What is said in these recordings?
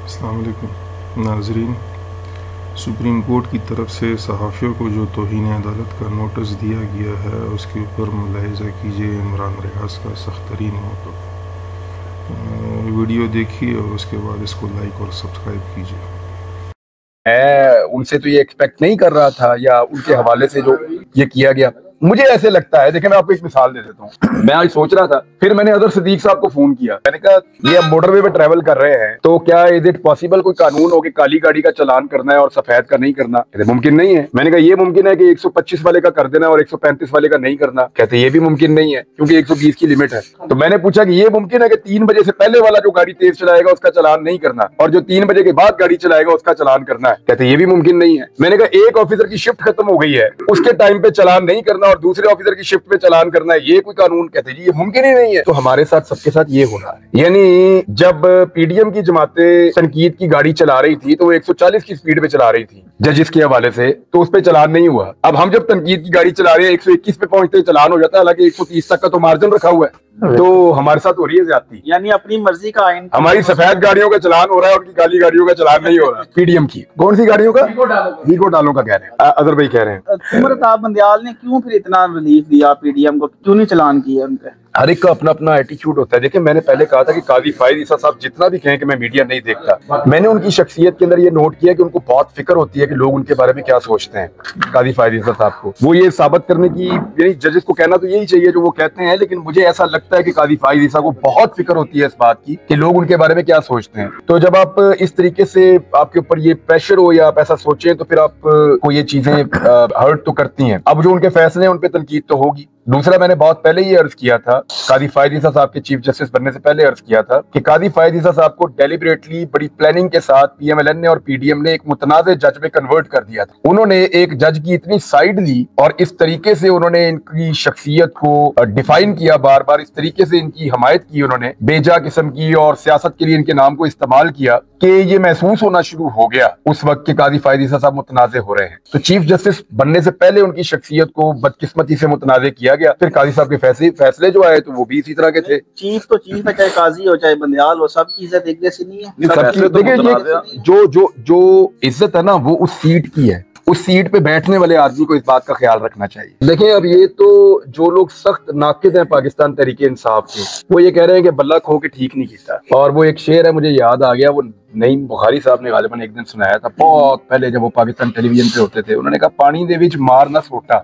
अस्सलाम वालेकुम नाज़रीन। सुप्रीम कोर्ट की तरफ से सहाफ़ियों को जो तौहीन अदालत का नोटिस दिया गया है उसके ऊपर मुलाहिज़ा कीजिए इमरान रियाज का सख्त तरीन मौक़िफ़। वीडियो देखिए और उसके बाद इसको लाइक और सब्सक्राइब कीजिए। मैं उनसे तो ये एक्सपेक्ट नहीं कर रहा था, या उनके हवाले से जो ये किया गया मुझे ऐसे लगता है। देखिए, मैं आपको एक मिसाल दे देता हूँ। मैं आज सोच रहा था, फिर मैंने अदर सदीक साहब को फोन किया। मैंने कहा ये अब मोटरवे पे ट्रैवल कर रहे हैं तो क्या इज इट पॉसिबल कोई कानून हो कि काली गाड़ी का चालान करना है और सफेद का नहीं करना? कहते मुमकिन नहीं है। मैंने कहा ये मुमकिन है कि 125 वाले का कर देना और 135 वाले का नहीं करना। कहते ये भी मुमकिन नहीं है क्योंकि 120 की लिमिट है। तो मैंने पूछा कि ये मुमकिन है कि 3 बजे से पहले वाला जो गाड़ी तेज चलाएगा उसका चालान नहीं करना और जो 3 बजे के बाद गाड़ी चलाएगा उसका चालान करना है? कहते ये भी मुमकिन नहीं है। मैंने कहा एक ऑफिसर की शिफ्ट खत्म हो गई है, उसके टाइम पे चालान नहीं करना और दूसरे ऑफिसर की शिफ्ट पे चालान करना है, ये कोई कानून? कहते जी ये मुमकिन ही नहीं है। तो हमारे साथ सबके साथ ये हो रहा है। यानी जब पीडीएम की जमातें तनकीद की गाड़ी चला रही थी तो वो 140 की स्पीड पे चला रही थी जजिस के हवाले से, तो उस पर चालान नहीं हुआ। अब हम जब तनकीद की गाड़ी चला रहे हैं 121 पे पहुंचते चालान हो जाता है, हालांकि 130 तक का तो मार्जिन रखा हुआ है। तो हमारे साथ हो रही है ज्यादती। यानी अपनी मर्जी का आइन। हमारी सफेद गाड़ियों का चलान हो रहा है, उनकी काली गाड़ियों का चलान नहीं हो रहा। पीडीएम की कौन सी गाड़ियों का? वीगो डालो का कह रहे हैं, अदर भाई कह रहे हैं। उमर बंदयाल ने क्यों फिर इतना रिलीफ दिया पीडीएम को, क्यों नहीं चलान किया उनके? हर एक का अपना अपना एटीट्यूड होता है। देखिए, मैंने पहले कहा था कि काजी फायद ईसा साहब जितना भी कहें कि मैं मीडिया नहीं देखता, मैंने उनकी शख्सियत के अंदर ये नोट किया कि उनको बहुत फिक्र होती है कि लोग उनके बारे में क्या सोचते हैं। काजी फायद ईसा साहब को वो ये साबित करने की, यानी जजेस को कहना तो यही चाहिए जो वो कहते हैं, लेकिन मुझे ऐसा लगता है कि काजी फायद ईसा को बहुत फिक्र होती है इस बात की कि लोग उनके बारे में क्या सोचते हैं। तो जब आप इस तरीके से आपके ऊपर ये प्रेशर हो या आप ऐसा सोचें तो फिर आप को ये चीजें हर्ट तो करती हैं। अब जो उनके फैसले हैं उन पर तनकीद तो होगी। दूसरा, मैंने बहुत पहले ये अर्ज किया था, काजी फायद ईसा साहब के चीफ जस्टिस बनने से पहले अर्ज किया था कि काजी फायद ईसा साहब को डेलिबरेटली बड़ी प्लानिंग के साथ पीएमएलएन ने और पीडीएम ने एक मुतनाज़े जज में कन्वर्ट कर दिया था। उन्होंने एक जज की इतनी साइड ली और इस तरीके से उन्होंने इनकी शख्सियत को डिफाइन किया, बार बार इस तरीके से इनकी हमायत की उन्होंने, बेजा किस्म की, और सियासत के लिए इनके नाम को इस्तेमाल किया कि ये महसूस होना शुरू हो गया उस वक्त के काजी फायद ईसा साहब मुतनाज़े हो रहे हैं। तो चीफ जस्टिस बनने से पहले उनकी शख्सियत को बदकिस्मती से मुतनाज़े किया गया। फिर काजी साहब के फैसले जो आए तो वो भी इसी तरह के थे। चीफ तो चीफ है, चाहे काजी हो चाहे बंदयाल हो, सबकी इज्जत एक जैसी नहीं है। देखिए, जो इज्जत है ना वो उस सीट की है, उस सीट पे बैठने वाले आदमी को इस बात का ख्याल रखना चाहिए। देखिए, अब ये तो जो लोग सख्त नाकिद हैं पाकिस्तान तहरीके इंसाफ के, वो ये कह रहे हैं कि बल्ला खो के ठीक नहीं किया। और वो एक शेर है, मुझे याद आ गया, वो नईम बुखारी साहब ने गालिबन एक दिन सुनाया था बहुत पहले जब वो पाकिस्तान टेलीविजन पे होते थे। उन्होंने कहा पानी दे विच मार ना सोटा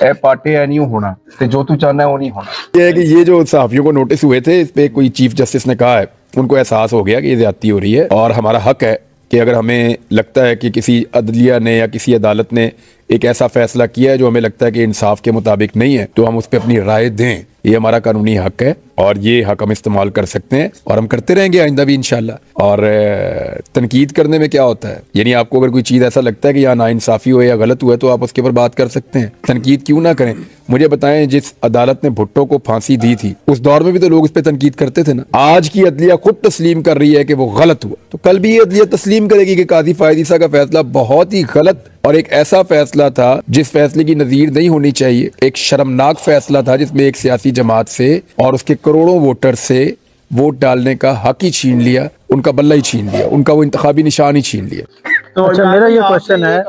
ए पाटे ए नहीं होना ते जो तू चाहना है वो नहीं होना। ये है कि ये जो सहाफियों को नोटिस हुए थे, इस पे कोई चीफ जस्टिस ने कहा है, उनको एहसास हो गया कि ये ज्यादती हो रही है और हमारा हक है कि अगर हमें लगता है कि किसी अदलिया ने या किसी अदालत ने एक ऐसा फैसला किया है जो हमें लगता है कि इंसाफ के मुताबिक नहीं है, तो हम उस पर अपनी राय दें। ये हमारा कानूनी हक है और ये हक हम इस्तेमाल कर सकते हैं और हम करते रहेंगे आइंदा भी इंशाल्लाह। और तनकीद करने में क्या होता है, यानी आपको अगर कोई चीज़ ऐसा लगता है कि यहाँ नाइंसाफ़ी हो या गलत हुआ है तो आप उसके ऊपर बात कर सकते हैं। तनकीद क्यों ना करें? मुझे बताएं, जिस अदालत ने भुट्टो को फांसी दी थी उस दौर में भी तो लोग इस पर तनकीद करते थे ना। आज की अदलिया खुद तस्लीम कर रही है कि वो गलत हुआ, तो कल भी ये अदलिया तस्लीम करेगी कि काजी फायद ईसा का फैसला बहुत ही गलत और एक ऐसा फैसला था जिस फैसले की नजीर नहीं होनी चाहिए। एक शर्मनाक फैसला था जिसमें एक सियासी जमात से और उसके करोड़ों वोटर से वोट डालने का हक ही छीन लिया, उनका बल्ला ही छीन लिया, उनका वो इंतखाबी निशान ही छीन लिया। तो अच्छा, मेरा ये क्वेश्चन है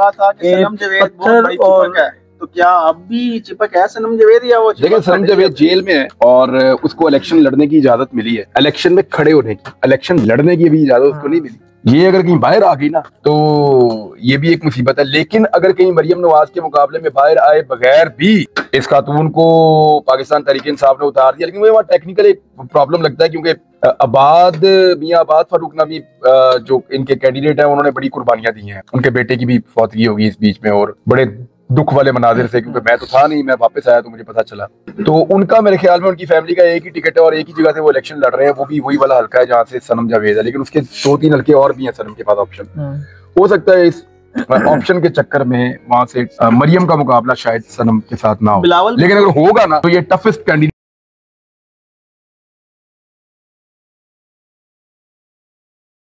तो क्या अब भी चिपक है सनम जवेद या वो? देखिए, सनम जवेद जेल में है और उसको इलेक्शन लड़ने की इजाजत मिली है, इलेक्शन में खड़े होने की, इलेक्शन लड़ने की भी इजाजत उसको नहीं मिली। ये अगर कहीं बाहर आ गई ना तो ये भी एक मुसीबत है। लेकिन अगर कहीं मरियम नवाज के मुकाबले में बाहर आए बगैर भी इस खातून को पाकिस्तान तहरीक इंसाफ ने उतार दिया, लेकिन मुझे वहाँ टेक्निकल एक प्रॉब्लम लगता है क्योंकि मियां आबाद फारूक नबी जो इनके कैंडिडेट हैं उन्होंने बड़ी कुर्बानियां दी हैं। उनके बेटे की भी फौतगी होगी इस बीच में और बड़े दुख वाले मनाजिर से, क्योंकि मैं तो था नहीं, मैं वापस आया तो मुझे पता चला। तो उनका मेरे ख्याल में उनकी फैमिली का एक ही टिकट है और एक ही जगह से वो इलेक्शन लड़ रहे हैं, वो भी वही वाला हल्का है जहाँ से सनम जावेद है, लेकिन उसके 2-3 हल्के और भी हैं सनम के पास ऑप्शन। हो सकता है इस ऑप्शन के चक्कर में वहां से मरियम का मुकाबला शायद सनम के साथ ना हो, लेकिन अगर होगा ना तो ये टफेस्ट कैंडिडेट